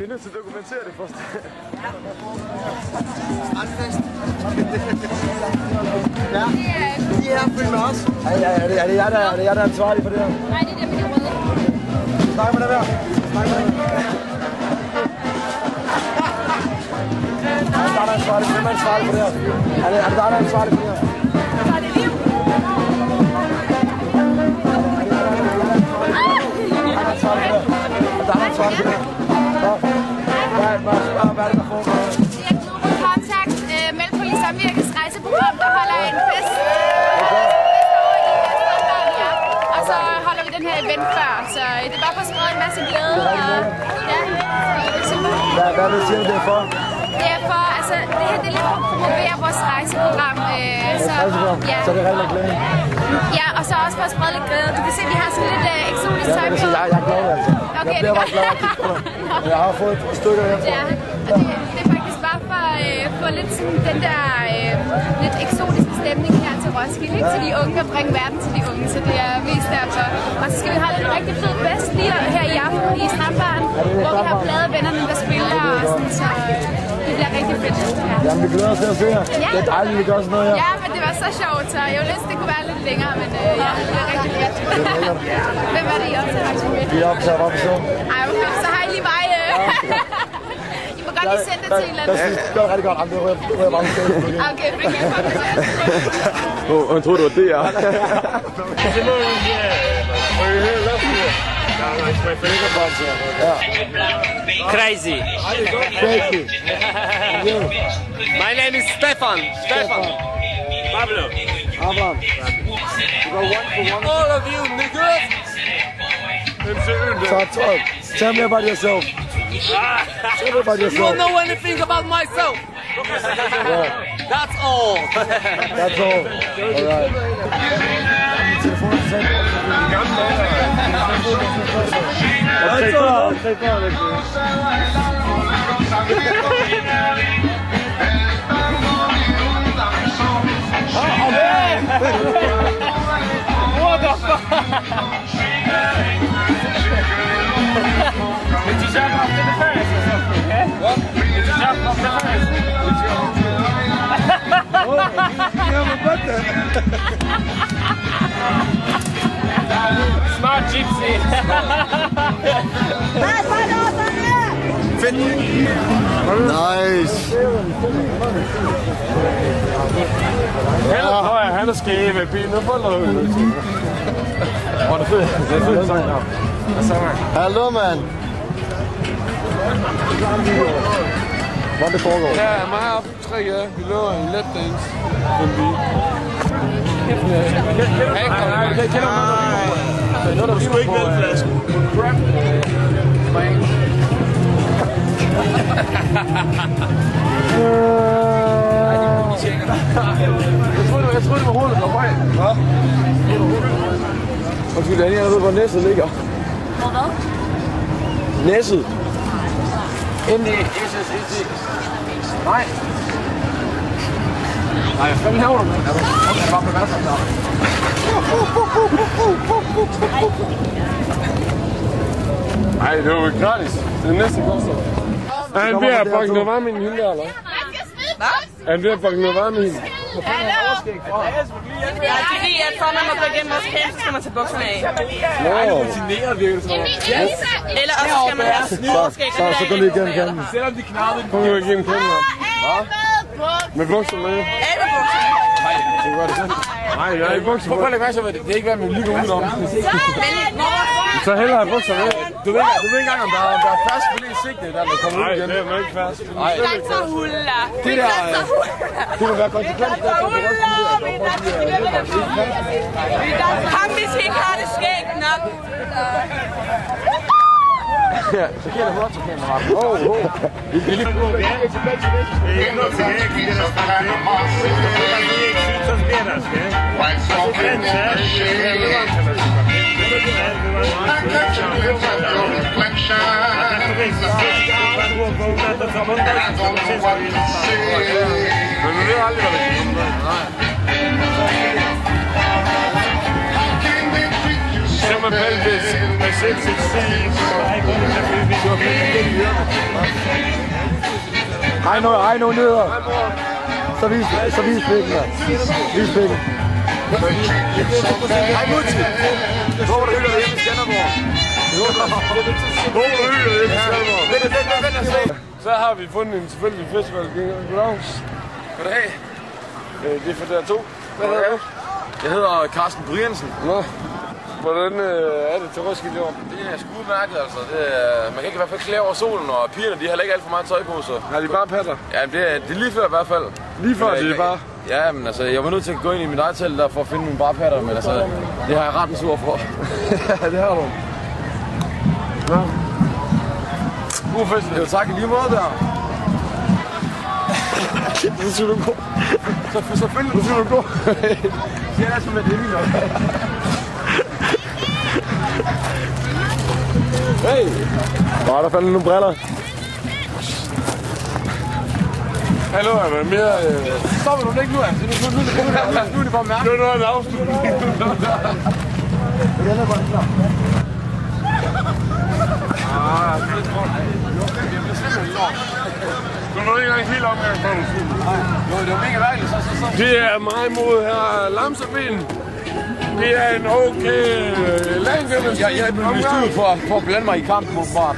Vi er nødt til at dokumentere det først. Ja, de her følger med os. Er det jer, der er ansvarlig for det her? Nej, det er dem med de røde. Snak med dem her. Snak med dem. Er der ansvarlig? Hvem er ansvarlig for det her? Er det der, der er ansvarlig for det her? Så er det liv. Er der ansvarlig for det her? Der er ansvarlig for det her. Hvad er det, der foregår? Det er Global Contact, Mellempolitisk Samvirkes rejseprogram, der holder en fest. Og så holder vi den her event før, så det er bare for at sprede en masse glæde. Og, ja, det er super. Hvad vil du sige, det er for? Det er for, altså, det her det er lige for at promovere vores rejseprogram. Så, ja. Så er det rigtig glæde. Ja, og så også for at sprede lidt glæde. Du kan se, vi har sådan lidt eksotisk tøj på. Jeg er glad, altså. Okay, jeg bliver bare glad at kigge på dig. Jeg har fået et stykker herfra. Ja, og det er faktisk bare for at få lidt sådan den der lidt eksotiske stemning her til Roskilde, ikke? Til de unge og bringe verden til de unge, så det er mest derfor. Og så skal vi holde en rigtig fed fest lige her i aften i Strandbaren, hvor vi har pladevennerne, der spiller og sådan, så det bliver rigtig fedt. Ja. Jamen, vi glæder os til at se jer. Ja. Det er dejligt, vi gør sådan noget her. Ja, men det var så sjovt, så jeg ville ønske, det kunne være lidt længere, men ja, det bliver rigtig fedt. Hvem er det, I optager med? Vi optager bare på show. Ej, okay, så har I lige mig. I må godt lige sende det til en eller anden. Det gør rigtig godt. Jamen, det rører bare på show. Okay, fik jeg for det. Hun troede, det var det, ja. Crazy. My name is Stefan. Pablo. All of you niggas. Tell me about yourself. Tell me about You yourself. don't know anything about myself. That's all. That's all. All right. What the fuck? Did you jump off the fence or something? Eh? What? Did you jump off the fence? Smart gypsy. Nice. Han er skæve med bilen. Nu får du noget. Hvor er det fedt. Det er fedt sang her. Hvad så, man? Hallo, mand. Hvordan det foregår? Ja, mig op på 3, ja. Vi løber en lapdance. Kender du sgu ikke den flaske? Crap. Jeg troede, det var hovedet, der var højt. Hvad? Undskyld, Annie, jeg ved, hvor næsset ligger. Hvor hvad? Næsset. N-E-S-S-E-T. Nej. Nej, hvad fanden laver du med? Jeg bare med værtsam der. Nej, det var jo gratis. Det næste koster. Er han ved at bakke noget varme i hende der, eller? Hvad? Er han ved at bakke noget varme i hende? Ja, det er fordi, at for man må gå igennem vores camp, så skal man tage bukserne af. Nå. Rutineret virker det som. Eller også skal man have snit. Så går lige igennem kanten. Selvom de knappede. Kom nu igennem kanten. Med bukser med. Af med bukserne. Nej, det er godt det. Nej, jeg er i bukser. Prøv at lægge mærke til, det er ikke hvad man lige går udenom. Så hellere bukser med. Du ved ikke engang, om der er fast for lige sigte, der kommer ud igen. Nej, det er ikke fast. Nej, det er ikke fast. Det der, det må være konsekvent. Kom, hvis I ikke har det skægt nok. Ja, så giver det hurtigt, så kan man ret. Vi er lige på. Det er ikke tilbage til det. Det er ikke noget tilbage til det, der skal det. Det er det ikke synes, så sker der, skal det? Så kan det være, det er noget, der skal men du ved aldrig, hvad der sker. Nej. Så man pelvis med Hej nu neder. Så vis pikken, mand. Vis pikken. Hej Mutti. Hvor var du hygger hjemme i Skanderborg? Hvor var du hygger hjemme i Skanderborg? Så har vi fundet en tilfældig festival. Goddag. Goddag. Det er for DR2. Hvad hedder du? Jeg hedder Carsten Briansen. Nå. Hvordan er det til Roskilde i år? Det er sgu udmærket, altså. Man kan ikke i hvert fald klæde over solen, og pigerne de har ikke alt for meget tøj på, så... Har de bare patter? Ja, det er lige før i hvert fald. Lige før det er bare? Ja, men altså, jeg var nødt til at gå ind i mit eget telt der for at finde mine barpatter, men altså, det har jeg ret en sur for. Ja, det har du. Nå. God fest. Jo, tak i lige måde der. Så skal du gå. Selvfølgelig. Så skal du gå. Det er som med det, min også. Hey! Der faldt nogle briller. Hallo, er man mere... Stopper du ikke nu, altså? Nu er det bare mærke. Nu er det afslutning. Den er bare klar. Du nåede ikke engang helt omgang for du skulle. Jo, det var mega dejligt, så. Det er mig mod her Lamserben. Det er en okay langgymnastik. Jeg er blevet lyst ud for at blande mig i kampen mod Bart.